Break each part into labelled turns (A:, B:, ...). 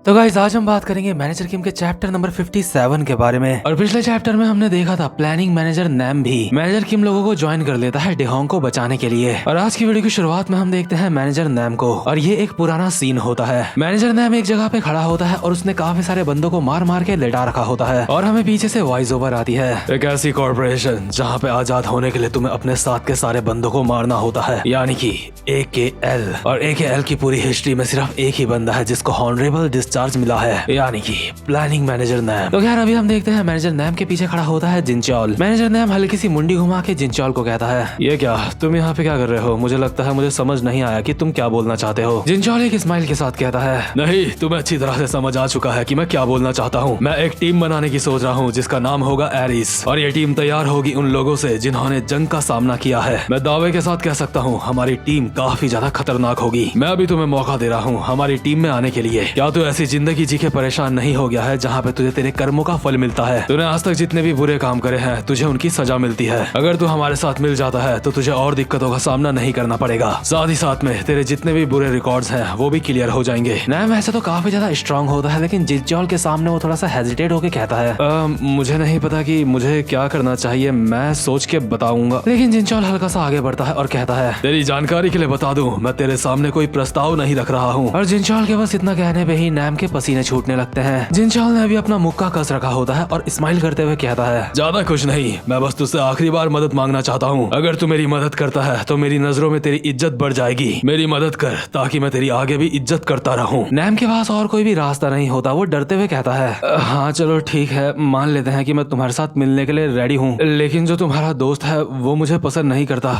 A: तो गाइस आज हम बात करेंगे मैनेजर किम के चैप्टर नंबर 57 के बारे में। और पिछले चैप्टर में हमने देखा था प्लानिंग मैनेजर नैम भी मैनेजर किम लोगों को ज्वाइन कर लेता है डेहोंग को बचाने के लिए। और आज की वीडियो की शुरुआत में हम देखते हैं मैनेजर नैम को, और ये एक पुराना सीन होता है। मैनेजर नैम एक जगह पे खड़ा होता है और उसने काफी सारे बंदों को मार मार के लेटा रखा होता है, और हमें पीछे से वॉइस ओवर आती है, एक ऐसी कॉर्पोरेशन जहाँ पे आजाद होने के लिए तुम्हें अपने साथ के सारे बंदों को मारना होता है, यानी कि AKL। और AKL की पूरी हिस्ट्री में सिर्फ एक ही बंदा है जिसको हॉनरेबल डिस्चार्ज मिला है, यानी कि प्लानिंग मैनेजर नैम। तो यार अभी हम देखते हैं मैनेजर नैम के पीछे खड़ा होता है जिनचॉल। मैनेजर नैम हल्की सी मुंडी घुमा के जिनचॉल को कहता है, ये क्या तुम यहाँ पे क्या कर रहे हो? मुझे लगता है मुझे समझ नहीं आया कि तुम क्या बोलना चाहते हो। जिनचॉल एक स्माइल के साथ कहता है, नहीं तुम्हें अच्छी तरह से समझ आ चुका है कि मैं क्या बोलना चाहता हूँ। मैं एक टीम बनाने की सोच रहा हूँ जिसका नाम होगा एरिस, और ये टीम तैयार होगी उन लोगों से जिन्होंने जंग का सामना किया है। मैं दावे के साथ कह सकता हूँ हमारी टीम काफी ज्यादा खतरनाक होगी। मैं अभी तुम्हें मौका दे रहा हूँ हमारी टीम में आने के लिए। क्या तू ऐसी जिंदगी जी के परेशान नहीं हो गया है जहाँ पे तुझे तेरे कर्मों का फल मिलता है? तूने आज तक जितने भी बुरे काम करे हैं तुझे उनकी सजा मिलती है। अगर तू हमारे साथ मिल जाता है तो तुझे और दिक्कतों का सामना नहीं करना पड़ेगा। साथ ही साथ में तेरे जितने भी बुरे रिकॉर्ड्स हैं वो भी क्लियर हो जाएंगे। नैम वैसे तो काफी ज्यादा स्ट्रांग होता है, लेकिन जिनचॉल के सामने वो थोड़ा सा हेजिटेट होकर कहता है, मुझे नहीं पता कि मुझे क्या करना चाहिए, मैं सोच के बताऊंगा। लेकिन जिनचॉल हल्का सा आगे बढ़ता है और कहता है, तेरी जानकारी के लिए बता दूं, मैं तेरे सामने कोई प्रस्ताव नहीं रख रहा हूँ। और जिनचॉल के बस इतना कहने पे ही नैम के पसीने छूटने लगते हैं। जिनचॉल ने अभी अपना मुक्का कस रखा होता है और स्माइल करते हुए कहता है, ज्यादा कुछ नहीं, मैं बस तुझसे आखिरी बार मदद मांगना चाहता हूँ। अगर तू मेरी मदद करता है तो मेरी नजरों में तेरी इज्जत बढ़ जाएगी। मेरी मदद कर ताकि मैं तेरी आगे भी इज्जत करता रहूं। नैम के पास और कोई भी रास्ता नहीं होता, वो डरते हुए कहता है, हाँ चलो ठीक है, मान लेते हैं कि मैं तुम्हारे साथ मिलने के लिए रेडी हूँ, लेकिन जो तुम्हारा दोस्त है वो मुझे पसंद नहीं करता।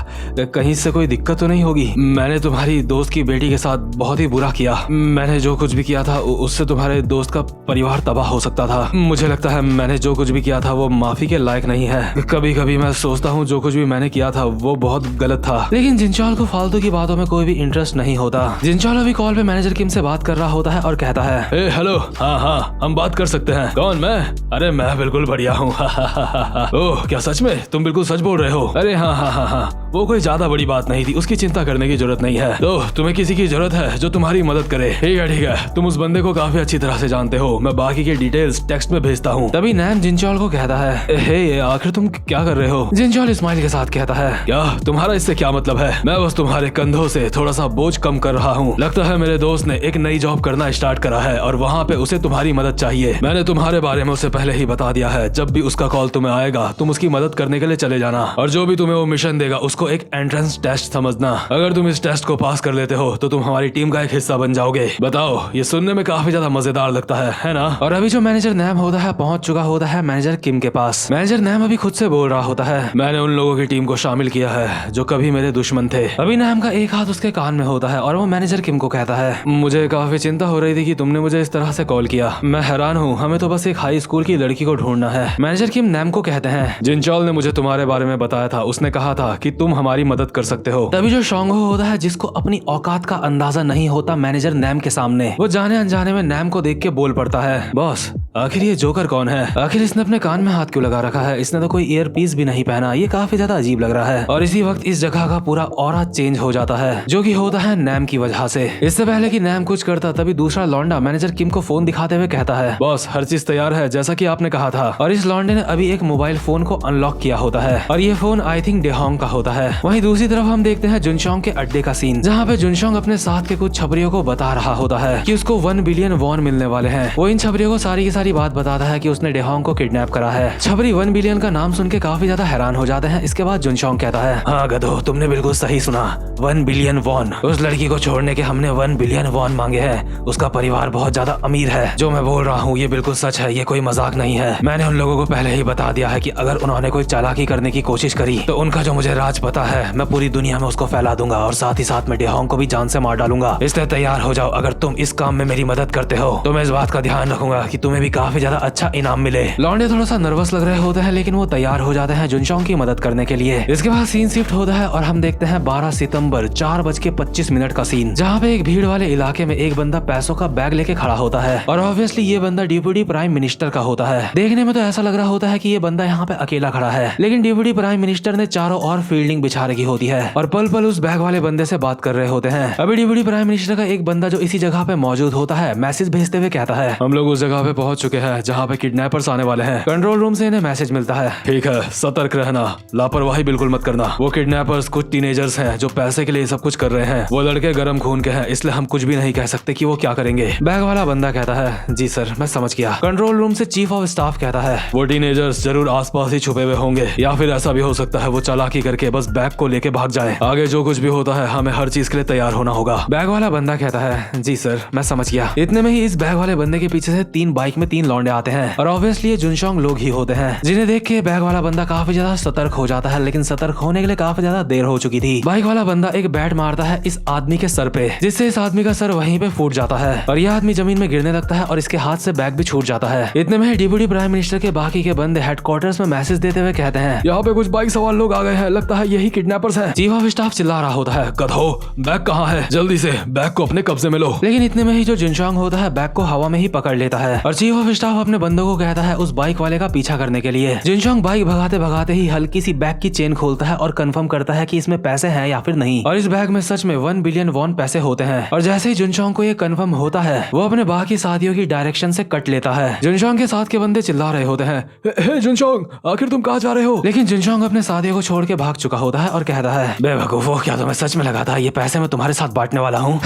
A: कहीं से कोई दिक्कत तो नहीं होगी? मैंने तुम्हारी दोस्त की बेटी के साथ बहुत ही बुरा किया। मैंने जो कुछ भी किया था उससे तुम्हारे दोस्त का परिवार तबाह हो सकता था। मुझे लगता है मैंने जो कुछ भी किया था वो माफी के लायक नहीं है। कभी कभी मैं सोचता हूँ जो कुछ भी मैंने किया था वो बहुत गलत था। लेकिन जिनचॉल को फालतू की बातों में कोई भी इंटरेस्ट नहीं होता। जिनचॉल अभी कॉल पे मैनेजर किम से बात कर रहा होता है और कहता है, हेलो, हाँ हम बात कर सकते हैं। कौन? मैं? अरे मैं बिल्कुल बढ़िया हूँ। ओह क्या सच में? तुम बिल्कुल सच बोल रहे हो? अरे हाँ, वो कोई ज्यादा बड़ी बात नहीं थी, उसकी चिंता करने की जरूरत नहीं है। तो तुम्हें किसी की जरूरत है जो तुम्हारी मदद करे? ठीक है, तुम उस बंदे को काफी अच्छी तरह से जानते हो, मैं बाकी के डिटेल्स टेक्स्ट में भेजता हूँ। तभी नैम जिनचॉल को कहता है, हे आखिर तुम क्या कर रहे हो? जिनचॉल स्माइल के साथ कहता है, क्या तुम्हारा इससे क्या मतलब है? मैं बस तुम्हारे कंधों से थोड़ा सा बोझ कम कर रहा हूँ। लगता है मेरे दोस्त ने एक नई जॉब करना स्टार्ट करा है और वहाँ पे उसे तुम्हारी मदद चाहिए। मैंने तुम्हारे बारे में उसे पहले ही बता दिया है, जब भी उसका कॉल तुम्हें आएगा तुम उसकी मदद करने के लिए चले जाना, और जो भी तुम्हें वो मिशन देगा उसको एक एंट्रेंस टेस्ट समझना। अगर तुम इस टेस्ट को पास कर लेते हो तो तुम हमारी टीम का एक हिस्सा बन जाओगे। बताओ, ये सुनने में काफी ज्यादा मजेदार लगता है ना? और अभी जो मैनेजर नैम होता है पहुंच चुका होता है मैनेजर किम के पास। मैनेजर नैम अभी खुद से बोल रहा होता है, मैंने उन लोगों की टीम को शामिल किया है जो कभी मेरे दुश्मन थे। अभी नैम का एक हाथ उसके कान में होता है और वो मैनेजर किम को कहता है, मुझे काफी चिंता हो रही थी कि तुमने मुझे इस तरह से कॉल किया। मैं हैरान हूँ, हमें तो बस एक हाई स्कूल की लड़की को ढूंढना है। मैनेजर किम नैम को कहते हैं, जिनचॉल ने मुझे तुम्हारे बारे में बताया था, उसने कहा था कि तुम हमारी मदद कर सकते हो। तभी जो शोंगहो होता है जिसको अपनी औकात का अंदाजा नहीं होता मैनेजर नैम के सामने, वो जाने अनजाने में नैम को देख के बोल पड़ता है, बॉस आखिर ये जोकर कौन है? आखिर इसने अपने कान में हाथ क्यों लगा रखा है? इसने तो कोई ईयर पीस भी नहीं पहना, ये काफी ज्यादा अजीब लग रहा है। और इसी वक्त इस जगह का पूरा ऑरा चेंज हो जाता है, जो कि होता है नैम की वजह से। इससे पहले कि नैम कुछ करता तभी दूसरा लौंडा मैनेजर किम को फोन दिखाते हुए कहता है, बॉस हर चीज तैयार है जैसा कि आपने कहा था। और इस लौंडे ने अभी एक मोबाइल फोन को अनलॉक किया होता है, और ये फोन आई थिंक डेहोंग का होता है। वहीं दूसरी तरफ हम देखते हैं जुनशोंग के अड्डे का सीन, जहाँ पे जुनशोंग अपने साथ के कुछ छपरियों को बता रहा होता है कि उसको 1 बिलियन वॉन मिलने वाले हैं। वो इन छपरियों को सारी की सारी बात बताता है कि उसने डेहोंग को किडनैप करा है। छपरी 1 बिलियन का नाम सुन के काफी ज्यादा हैरान हो जाते हैं। इसके बाद जुनशोंग कहता है, हाँ गधो, तुमने बिल्कुल सही सुना, 1 बिलियन वॉन। उस लड़की को छोड़ने के हमने 1 बिलियन वॉन मांगे हैं। उसका परिवार बहुत ज्यादा अमीर है। जो मैं बोल रहा हूँ ये बिल्कुल सच है, ये कोई मजाक नहीं है। मैंने उन लोगों को पहले ही बता दिया है कि अगर उन्होंने कोई चालाकी करने की कोशिश करी तो उनका जो मुझे राज पता है मैं पूरी दुनिया में उसको फैला दूंगा, और साथ ही साथ में डेहोंग को भी जान से मार डालूंगा। इसलिए तैयार हो जाओ, अगर तुम इस काम में मेरी मदद करते हो तो मैं इस बात का ध्यान रखूंगा कि तुम्हें भी काफी ज्यादा अच्छा इनाम मिले। लौंडे थोड़ा सा नर्वस लग रहे होते हैं, लेकिन वो तैयार हो जाते हैं जुनशोंग की मदद करने के लिए। इसके बाद सीन शिफ्ट होता है और हम देखते हैं 12 सितंबर 4:25 का सीन, जहाँ पे एक भीड़ वाले इलाके में एक बंदा पैसों का बैग लेके खड़ा होता है, और ऑब्वियसली ये बंदा डिप्टी प्राइम मिनिस्टर का होता है। देखने में तो ऐसा लग रहा होता है कि ये बंदा यहाँ पे अकेला खड़ा है, लेकिन डिप्टी प्राइम मिनिस्टर ने चारों ओर फील्डिंग प्लानिंग बिछा रखी होती है और पल पल उस बैग वाले बंदे से बात कर रहे होते हैं। अभी डिप्टी प्राइम मिनिस्टर का एक बंदा जो इसी जगह पे मौजूद होता है मैसेज भेजते हुए कहता है, हम लोग उस जगह पे पहुंच चुके हैं जहाँ पे किडनैपर्स आने वाले हैं। कंट्रोल रूम से इन्हें मैसेज मिलता है, ठीक है सतर्क रहना, लापरवाही बिल्कुल मत करना। वो किडनैपर्स कुछ टीनेजर्स हैं जो पैसे के लिए सब कुछ कर रहे हैं। वो लड़के गर्म खून के हैं, इसलिए हम कुछ भी नहीं कह सकते कि वो क्या करेंगे। बैग वाला बंदा कहता है, जी सर मैं समझ गया। कंट्रोल रूम से चीफ ऑफ स्टाफ कहता है, वो टीनेजर्स जरूर आसपास ही छुपे हुए होंगे या फिर ऐसा भी हो सकता है वो चालाकी करके बस बैग को लेके भाग जाए। आगे जो कुछ भी होता है हमें हर चीज के लिए तैयार होना होगा। बैग वाला बंदा कहता है, जी सर मैं समझ गया। इतने में ही इस बैग वाले बंदे के पीछे से 3 बाइक में 3 लौंडे आते हैं और ऑब्वियसली ये जुनशोंग लोग ही होते हैं, जिन्हें देख के बैग वाला बंदा काफी ज्यादा सतर्क हो जाता है। लेकिन सतर्क होने के लिए काफी ज्यादा देर हो चुकी थी। बाइक वाला बंदा एक बैट मारता है इस आदमी के सर पे, जिससे इस आदमी का सर वहीं पे फूट जाता है और यह आदमी जमीन में गिरने लगता है और इसके हाथ से बैग भी छूट जाता है। इतने में डिप्टी प्राइम मिनिस्टर के बाकी के बंदे हेडक्वार्टर्स में मैसेज देते हुए कहते हैं, यहाँ पे कुछ बाइक सवार लोग आ गए हैं, लगता है यही किडनैपर्स हैं। चीफ ऑफ स्टाफ चिल्ला रहा होता है, गधो बैग कहाँ है, जल्दी से बैग को अपने कब्जे में लो। लेकिन इतने में ही जो जुनशोंग होता है बैग को हवा में ही पकड़ लेता है और चीफ ऑफ स्टाफ अपने बंदों को कहता है उस बाइक वाले का पीछा करने के लिए। जुनशोंग बाइक भगाते भगाते ही हल्की सी बैग की चेन खोलता है और कंफर्म करता है कि इसमें पैसे हैं या फिर नहीं, और इस बैग में सच में 1 बिलियन वॉन पैसे होते हैं। और जैसे ही जुनशोंग को ये कंफर्म होता है वो अपने बाकी साथियों की डायरेक्शन से कट लेता है। जुनशोंग के साथ के बंदे चिल्ला रहे होते हैं, हे जुनशोंग आखिर तुम कहाँ जा रहे हो। लेकिन जुनशोंग अपने साथियों को छोड़ के भाग चुका होता है और कहता है, बेवकूफो क्या तुम्हें सच में लगा था ये पैसे मैं तुम्हारे साथ बांटने वाला हूँ।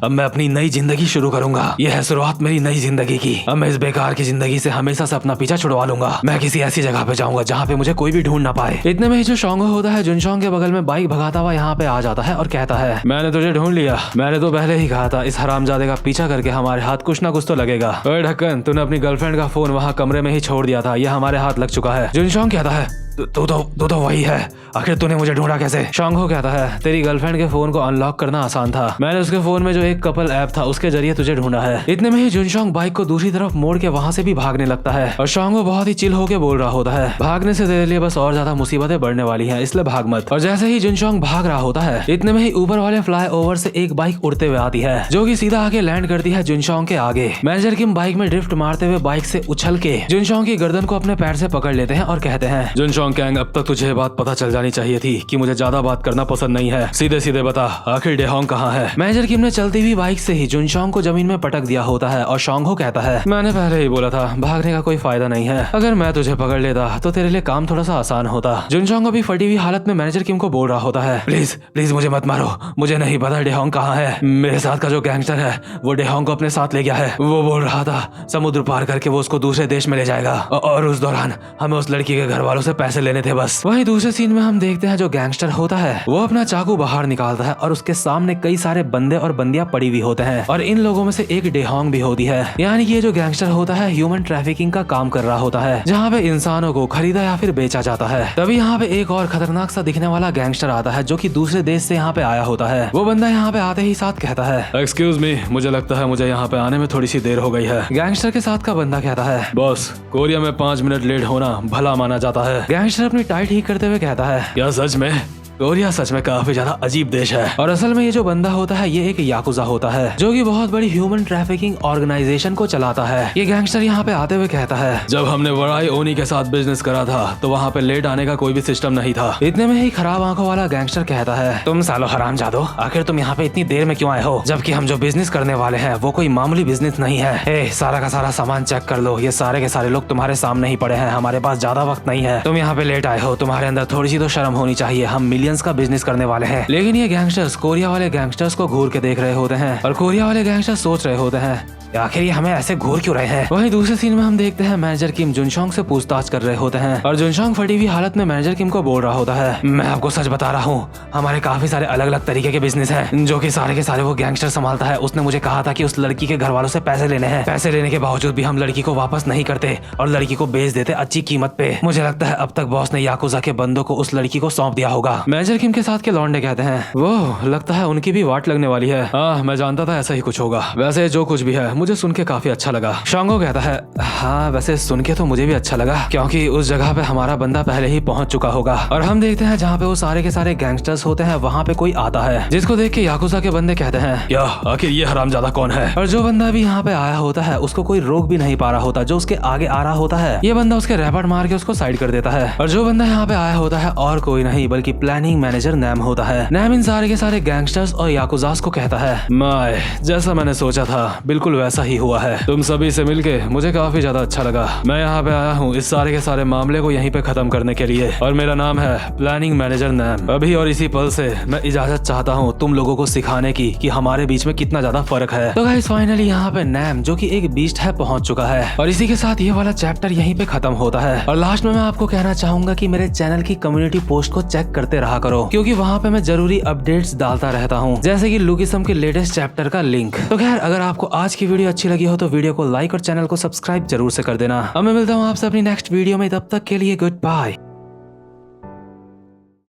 A: अब मैं अपनी नई जिंदगी शुरू करूंगा, यह है शुरुआत मेरी नई जिंदगी की। अब मैं इस बेकार की जिंदगी से हमेशा से अपना पीछा छुड़वा लूंगा। मैं किसी ऐसी जगह पे जाऊंगा जहाँ पे मुझे कोई भी ढूंढ ना पाए। इतने में ही जो शोंगो होता है जुनशोंग के बगल में बाइक भगाता हुआ यहाँ पे आ जाता है और कहता है, मैंने तुझे ढूंढ लिया, मैंने तो पहले ही कहा था इस हरामजादे का पीछा करके हमारे हाथ कुछ ना कुछ तो लगेगा। ओए ढक्कन तूने अपनी गर्लफ्रेंड का फोन वहाँ कमरे में ही छोड़ दिया था, यह हमारे हाथ लग चुका है। जुनशोंग कहता है, तू तो वही है, आखिर तूने मुझे ढूंढा कैसे। शोंगो कहता है, तेरी गर्लफ्रेंड के फोन को अनलॉक करना आसान था, मैंने उसके फोन में जो एक कपल ऐप था उसके जरिए तुझे ढूंढा है। इतने में ही जुनशोंग बाइक को दूसरी तरफ मोड़ के वहाँ से भी भागने लगता है और शोंगो बहुत ही चिल होके बोल रहा होता है, भागने से तेरे लिए बस और ज्यादा मुसीबतें बढ़ने वाली हैं, इसलिए भाग मत। और जैसे ही जुनशोंग भाग रहा होता है इतने में ही ऊपर वाले फ्लाईओवर से एक बाइक उड़ते हुए आती है जो कि सीधा आके लैंड करती है जुनशोंग के आगे। मैनेजर किम बाइक में ड्रिफ्ट मारते हुए बाइक से उछल के जुनशोंग की गर्दन को अपने पैर से पकड़ लेते हैं और कहते हैं, जुनशोंग कैंग अब तक तुझे बात पता चल जानी चाहिए थी कि मुझे ज्यादा बात करना पसंद नहीं है, सीधे सीधे बता आखिर डेहोंग कहाँ है। मैनेजर किम ने चलती हुई बाइक से ही जुनशोंग को जमीन में पटक दिया होता है और शोंगो कहता है, मैंने पहले ही बोला था भागने का कोई फायदा नहीं है, अगर मैं तुझे पकड़ लेता तो तेरे लिए काम थोड़ा सा आसान होता। जुनशोंग अभी फटी हुई हालत में मैनेजर किम को बोल रहा होता है, प्लीज प्लीज मुझे मत मारो, मुझे नहीं पता डेहोंग कहाँ है, मेरे साथ का जो गैंगस्टर है वो डेहोंग को अपने साथ ले गया है, वो बोल रहा था समुद्र पार करके वो उसको दूसरे देश में ले जाएगा और उस दौरान हमें उस लड़की के घर वालों से पैसे लेने थे बस। वहीं दूसरे सीन में हम देखते हैं जो गैंगस्टर होता है वो अपना चाकू बाहर निकालता है और उसके सामने कई सारे बंदे और बंदियां पड़ी हुई होते हैं और इन लोगों में से एक डेहोंग भी होती है। यानी कि ये जो गैंगस्टर होता है ह्यूमन ट्रैफिकिंग का काम कर रहा होता है जहाँ पे इंसानों को खरीदा या फिर बेचा जाता है। तभी यहाँ पे एक और खतरनाक सा दिखने वाला गैंगस्टर आता है जो कि दूसरे देश से यहाँ पे आया होता है। वो बंदा यहाँ पे आते ही साथ कहता है, एक्सक्यूज मी, मुझे लगता है मुझे यहाँ पे आने में थोड़ी सी देर हो गई है। गैंगस्टर के साथ का बंदा कहता है, बॉस कोरिया में 5 मिनट लेट होना भला माना जाता है। गैंगस्टर अपनी टाई ठीक करते हुए कहता है, क्या सच में? कोरिया सच में काफी ज्यादा अजीब देश है और असल में ये जो बंदा होता है ये एक याकुजा होता है जो कि बहुत बड़ी ह्यूमन ट्रैफिकिंग ऑर्गेनाइजेशन को चलाता है। ये गैंगस्टर यहाँ पे आते हुए कहता है, जब हमने वड़ाई ओनी के साथ बिजनेस करा था तो वहाँ पे लेट आने का कोई भी सिस्टम नहीं था। इतने में ही खराब आंखों वाला गैंगस्टर कहता है, तुम सालो हरामजादो, आखिर तुम यहाँ पे इतनी देर में क्यों आए हो जबकि हम जो बिजनेस करने वाले हैं वो कोई मामूली बिजनेस नहीं है। सारा का सारा सामान चेक कर लो, ये सारे के सारे लोग तुम्हारे सामने ही पड़े हैं, हमारे पास ज्यादा वक्त नहीं है, तुम यहाँ पे लेट आए हो, तुम्हारे अंदर थोड़ी सी तो शर्म होनी चाहिए, हम मिलियंस का बिजनेस करने वाले हैं। लेकिन ये गैंगस्टर्स कोरिया वाले गैंगस्टर्स को घूर के देख रहे होते हैं और कोरिया वाले गैंगस्टर्स सोच रहे होते हैं आखिर ये हमें ऐसे घूर क्यों रहे हैं। वहीं दूसरे सीन में हम देखते हैं मैनेजर किम जुनशोंग से पूछताछ कर रहे होते हैं और जुनशोंग फटी हुई हालत में मैनेजर किम को बोल रहा होता है, मैं आपको सच बता रहा हूँ, हमारे काफी सारे अलग अलग तरीके के बिजनेस हैं जो कि सारे के सारे वो गैंगस्टर संभालता है। उसने मुझे कहा था कि उस लड़की के घर वालों से पैसे लेने हैं, पैसे लेने के बावजूद भी हम लड़की को वापस नहीं करते और लड़की को बेच देते अच्छी कीमत पे। मुझे लगता है अब तक बॉस ने याकुजा के बंदों को उस लड़की को सौंप दिया होगा। मैनेजर किम के साथ के लौंडे कहते हैं, वो लगता है उनकी भी वाट लगने वाली है। हाँ मैं जानता था ऐसा ही कुछ होगा, वैसे जो कुछ भी है मुझे सुन के काफी अच्छा लगा। शोंगो कहता है, हाँ वैसे सुन के तो मुझे भी अच्छा लगा क्योंकि उस जगह पे हमारा बंदा पहले ही पहुंच चुका होगा। और हम देखते हैं जहाँ पे वो सारे के सारे गैंगस्टर्स होते हैं वहाँ पे कोई आता है जिसको देख के याकुजा के बंदे कहते हैं, क्या आखिर ये हरामजादा कौन है। और जो बंदा भी यहाँ पे आया होता है उसको कोई रोक भी नहीं पा रहा होता, जो उसके आगे आ रहा होता है ये बंदा उसके रैपट मार के उसको साइड कर देता है। और जो बंदा यहाँ पे आया होता है और कोई नहीं बल्कि प्लानिंग प्लानिंग मैनेजर नैम होता है। नैम इन सारे के सारे गैंगस्टर्स और याकुजास को कहता है, माय जैसा मैंने सोचा था बिल्कुल वैसा ही हुआ है। तुम सभी से मिलके मुझे काफी ज्यादा अच्छा लगा। मैं यहाँ पे आया हूँ इस सारे के सारे मामले को यहीं पे खत्म करने के लिए और मेरा नाम है प्लानिंग मैनेजर नैम। अभी और इसी पल से मैं इजाजत चाहता हूँ तुम लोगों को सिखाने की कि हमारे बीच में कितना ज्यादा फर्क है। तो गाइस फाइनली यहाँ पे नैम जो कि एक बीस्ट है पहुंच चुका है और इसी के साथ ये वाला चैप्टर यहीं पे खत्म होता है। और लास्ट में मैं आपको कहना चाहूंगा कि मेरे चैनल की कम्युनिटी पोस्ट को चेक करते रहा करो, क्योंकि वहाँ पे मैं जरूरी अपडेट्स डालता रहता हूँ, जैसे कि लुकिसम के लेटेस्ट चैप्टर का लिंक। तो खैर अगर आपको आज की वीडियो अच्छी लगी हो तो वीडियो को लाइक और चैनल को सब्सक्राइब जरूर से कर देना। अब मैं मिलता हूँ आपसे अपनी नेक्स्ट वीडियो में, तब तक के लिए गुड बाय।